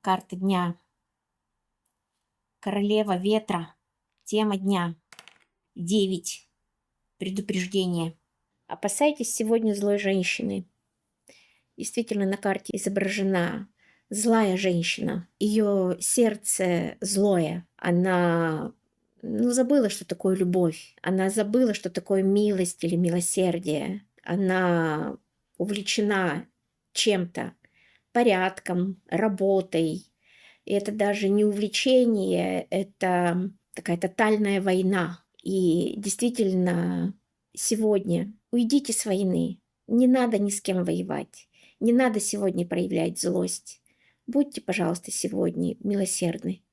Карты дня. Королева ветра. Тема дня. 9. Предупреждение. Опасайтесь сегодня злой женщины. Действительно, на карте изображена злая женщина. Ее сердце злое. Она забыла, что такое любовь. Она забыла, что такое милость или милосердие. Она увлечена чем-то, порядком, работой. И это даже не увлечение, это такая тотальная война. И действительно, сегодня уйдите с войны. Не надо ни с кем воевать. Не надо сегодня проявлять злость. Будьте, пожалуйста, сегодня милосердны.